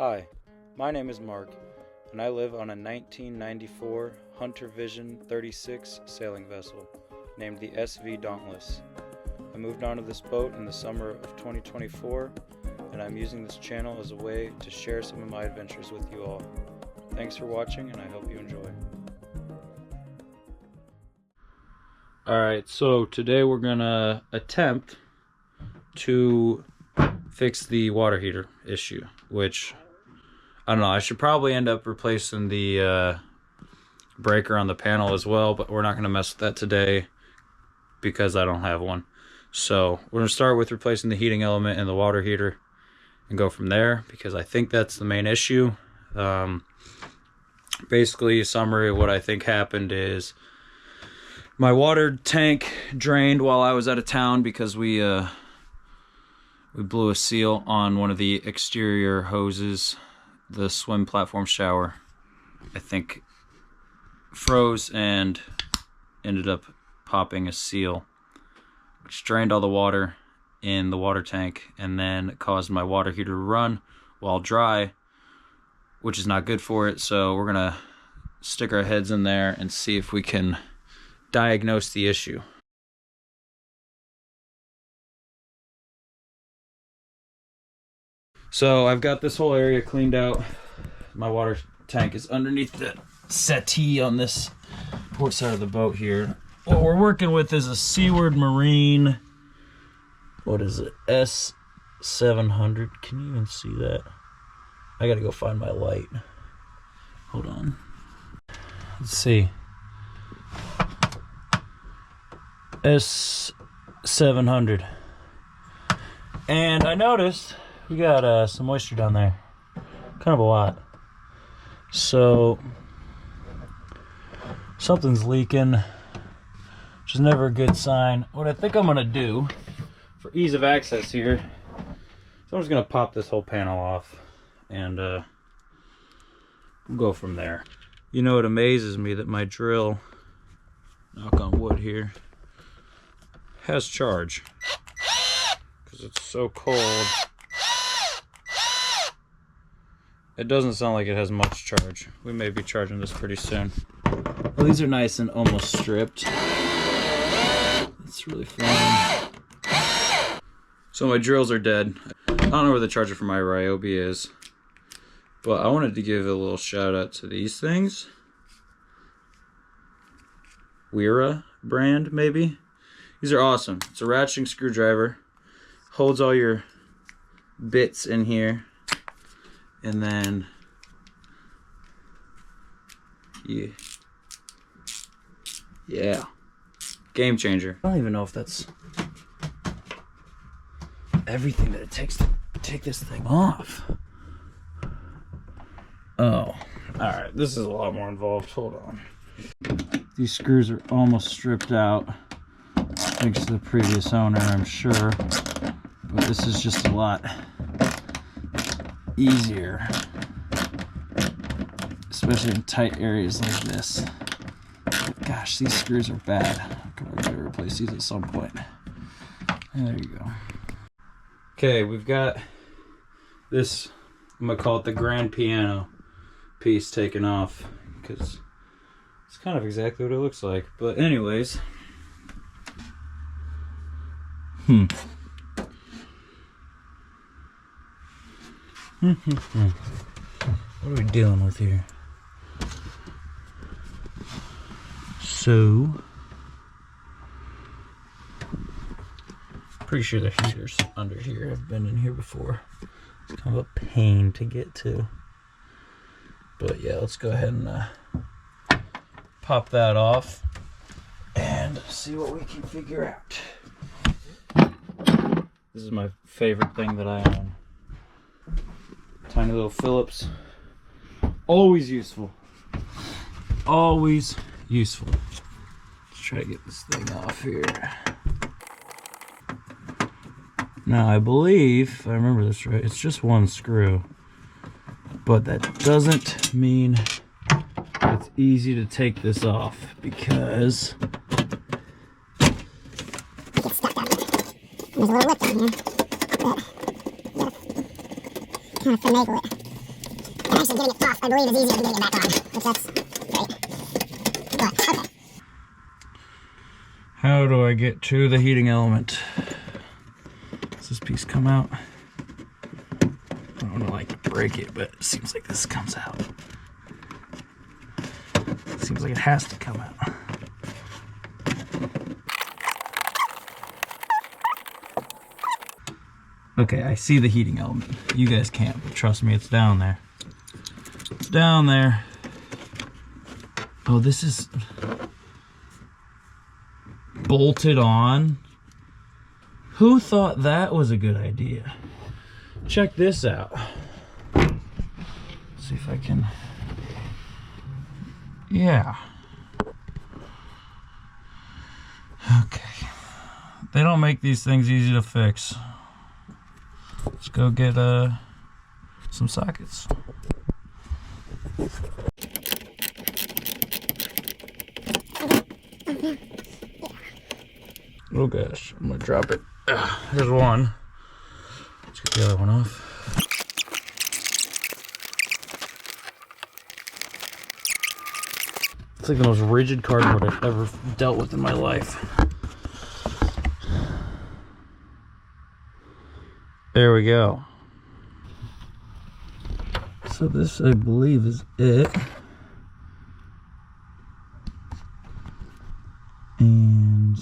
Hi, my name is Mark, and I live on a 1994 Hunter Vision 36 sailing vessel named the SV Dauntless. I moved onto this boat in the summer of 2024, and I'm using this channel as a way to share some of my adventures with you all. Thanks for watching, and I hope you enjoy. Alright, so today we're gonna attempt to fix the water heater issue, which, I don't know, I should probably end up replacing the breaker on the panel as well, but we're not gonna mess with that today because I don't have one. So we're gonna start with replacing the heating element in the water heater and go from there, because I think that's the main issue. Basically, a summary of what I think happened is my water tank drained while I was out of town because we blew a seal on one of the exterior hoses. The swim platform shower, I think, froze and ended up popping a seal, which drained all the water in the water tank and then caused my water heater to run while dry, which is not good for it. So we're gonna stick our heads in there and see if we can diagnose the issue. So I've got this whole area cleaned out. My water tank is underneath the settee on this port side of the boat here. What we're working with is a Seaward Marine, what is it, S700. Can you even see that? I gotta go find my light. Hold on. Let's see. S700. And I noticed we got some moisture down there, kind of a lot. So something's leaking, which is never a good sign. What I think I'm gonna do for ease of access here, so I'm just gonna pop this whole panel off and we'll go from there. You know, it amazes me that my drill, knock on wood here, has charge, because it's so cold. It doesn't sound like it has much charge. We may be charging this pretty soon. Well, these are nice and almost stripped. That's really fun. So my drills are dead. I don't know where the charger for my Ryobi is, but I wanted to give a little shout out to these things. Wera brand, maybe? These are awesome. It's a ratcheting screwdriver. Holds all your bits in here. And then, yeah, game changer. I don't even know if that's everything that it takes to take this thing off. Oh, all right, this is a lot more involved. Hold on. These screws are almost stripped out, thanks to the previous owner, I'm sure. But this is just a lot easier, especially in tight areas like this. But gosh, these screws are bad. I'm gonna replace these at some point. And there you go. Okay, we've got this, I'm gonna call it the grand piano piece, taken off, because it's kind of exactly what it looks like. But anyways, what are we dealing with here? So, pretty sure the heater's under here. I've been in here before. It's kind of a pain to get to. But yeah, let's go ahead and pop that off and see what we can figure out. This is my favorite thing that I own. Tiny little Phillips. Always useful. Always useful. Let's try to get this thing off here. Now, I believe, if I remember this right, it's just one screw. But that doesn't mean it's easy to take this off, because there's a little lip down here. Kind of finagle it. actually getting it off, I believe, is easier than getting it back on, which that's great. But, okay. How do I get to the heating element? Does this piece come out? I don't want to like break it, but it seems like this comes out. It seems like it has to come out. Okay, I see the heating element. You guys can't, but trust me, it's down there. It's down there. Oh, this is bolted on. Who thought that was a good idea? Check this out. Let's see if I can. Yeah. Okay. They don't make these things easy to fix. Let's go get some sockets. Oh gosh, I'm gonna drop it. There's one. Let's get the other one off. It's like the most rigid cardboard I've ever dealt with in my life. There we go. So this, I believe, is it. And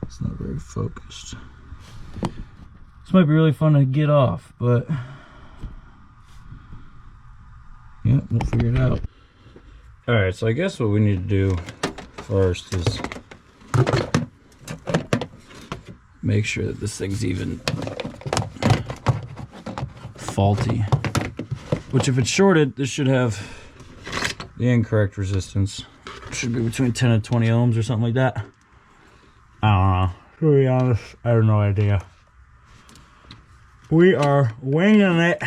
it's not very focused. This might be really fun to get off, but yeah, we'll figure it out. All right, so I guess what we need to do first is make sure that this thing's even faulty. Which, if it's shorted, this should have the incorrect resistance. It should be between 10 and 20 ohms or something like that. I don't know. To be honest, I have no idea. We are winging it.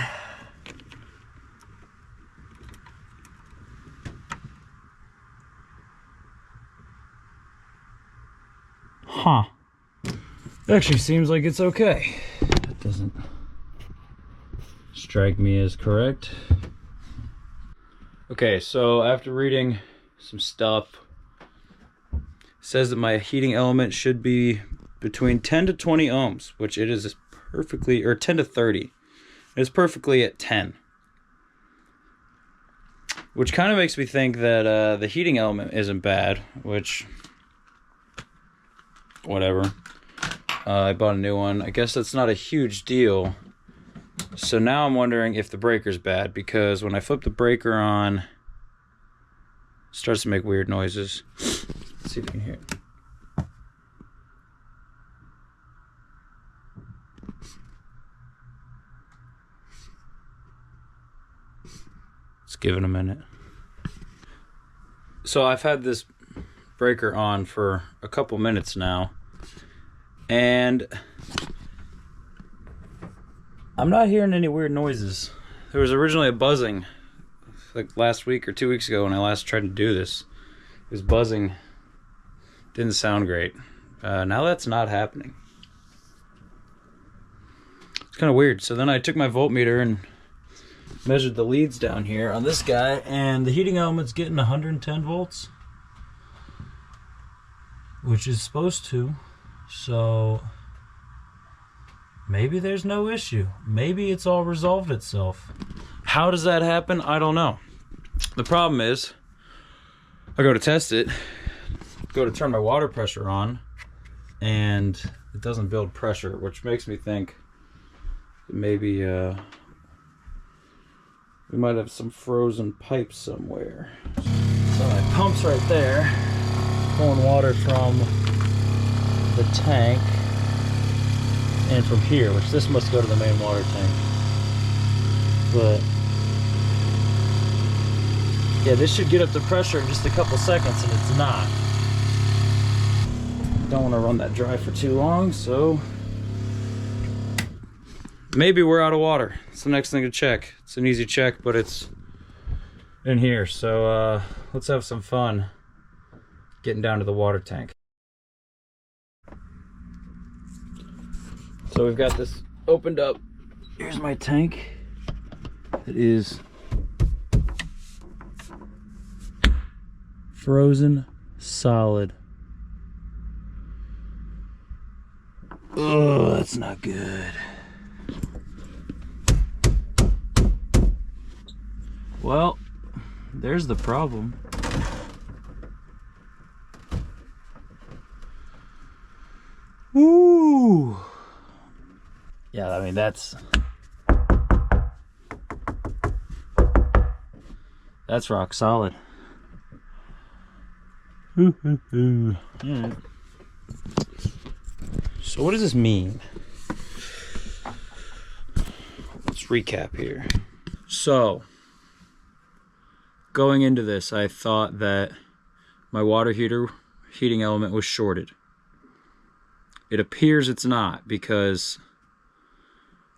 Huh. It actually seems like it's okay. It doesn't strike me as correct. Okay, so after reading some stuff, it says that my heating element should be between 10 to 20 ohms, which it is perfectly, or 10 to 30. It's perfectly at 10. Which kind of makes me think that the heating element isn't bad, which, whatever. I bought a new one. I guess that's not a huge deal. So now I'm wondering if the breaker's bad, because when I flip the breaker on, it starts to make weird noises. Let's see if you can hear it. Let's give it a minute. So I've had this breaker on for a couple minutes now, and I'm not hearing any weird noises. There was originally a buzzing like last week or 2 weeks ago when I last tried to do this. It was buzzing. Didn't sound great. Now that's not happening. It's kind of weird. So then I took my voltmeter and measured the leads down here on this guy, and the heating element's getting 110 volts, which is supposed to. So maybe there's no issue. Maybe it's all resolved itself. How does that happen? I don't know. The problem is, I go to test it, go to turn my water pressure on, and it doesn't build pressure, which makes me think that maybe we might have some frozen pipes somewhere. So my pump's right there, pulling water from the tank and from here, which this must go to the main water tank. But yeah, this should get up to pressure in just a couple seconds, and it's not. Don't want to run that dry for too long, so maybe we're out of water. It's the next thing to check. It's an easy check, but it's in here. So let's have some fun getting down to the water tank. So we've got this opened up. Here's my tank. It is frozen solid. Oh, that's not good. Well, there's the problem. Woo! Yeah, I mean, that's rock solid. Yeah. So what does this mean? Let's recap here. So, going into this, I thought that my water heating element was shorted. It appears it's not, because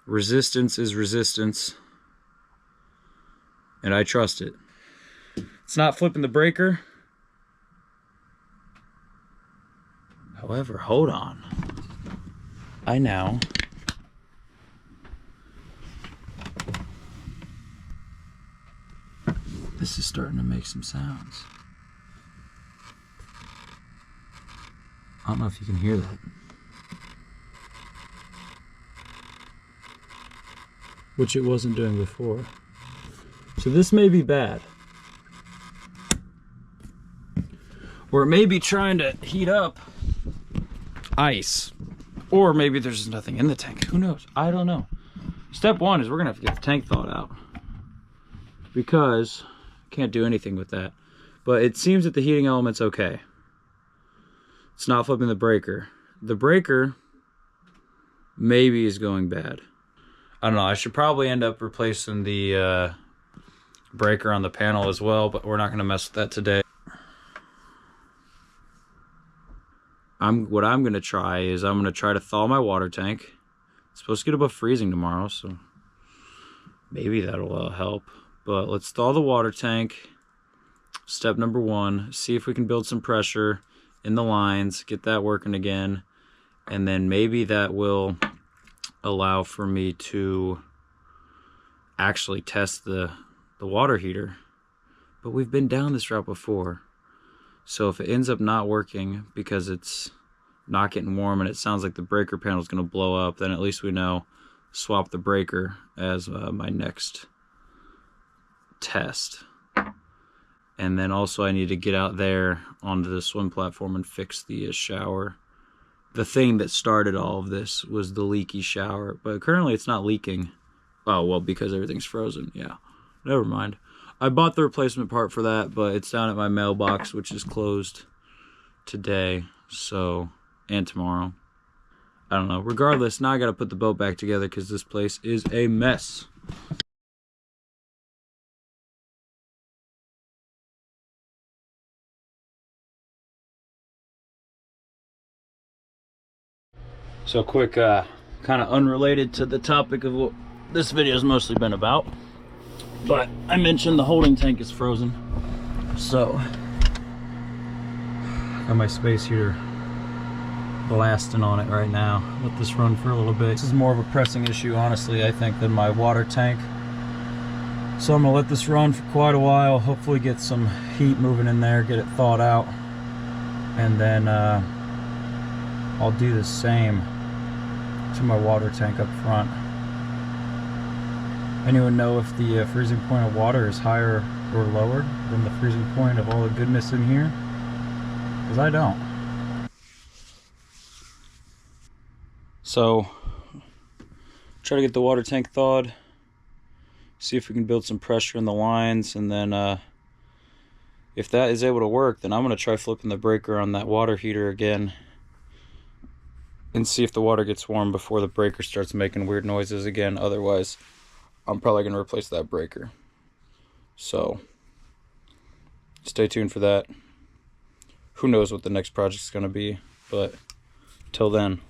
resistance is resistance, and I trust it. It's not flipping the breaker. However, hold on. This is starting to make some sounds. I don't know if you can hear that. Which it wasn't doing before. So this may be bad. Or it may be trying to heat up ice. Or maybe there's nothing in the tank. Who knows? I don't know. Step one is we're gonna have to get the tank thawed out, because can't do anything with that. But it seems that the heating element's okay. It's not flipping the breaker. The breaker maybe is going bad. I don't know. I should probably end up replacing the breaker on the panel as well, but we're not going to mess with that today. What I'm going to try is I'm going to try to thaw my water tank. It's supposed to get above freezing tomorrow, so maybe that'll help. But let's thaw the water tank. Step number one, see if we can build some pressure in the lines, get that working again, and then maybe that will allow for me to actually test the water heater. But we've been down this route before. So if it ends up not working because it's not getting warm and it sounds like the breaker panel is going to blow up, then at least we know swap the breaker as my next test. And then also I need to get out there onto the swim platform and fix the shower. The thing that started all of this was the leaky shower, but currently it's not leaking. Oh, well, because everything's frozen. Yeah, never mind. I bought the replacement part for that, but it's down at my mailbox, which is closed today, so, and tomorrow. I don't know. Regardless, now I got to put the boat back together because this place is a mess. So quick, kind of unrelated to the topic of what this video has mostly been about, but I mentioned the holding tank is frozen. So, got my space heater blasting on it right now. Let this run for a little bit. This is more of a pressing issue, honestly, I think, than my water tank. So I'm gonna let this run for quite a while, hopefully get some heat moving in there, get it thawed out, and then I'll do the same to my water tank up front. Anyone know if the freezing point of water is higher or lower than the freezing point of all the goodness in here? Because I don't. So, try to get the water tank thawed, see if we can build some pressure in the lines, and then if that is able to work, then I'm going to try flipping the breaker on that water heater again and see if the water gets warm before the breaker starts making weird noises again. Otherwise, I'm probably going to replace that breaker. So, stay tuned for that. Who knows what the next project's going to be, but till then,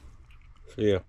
see ya.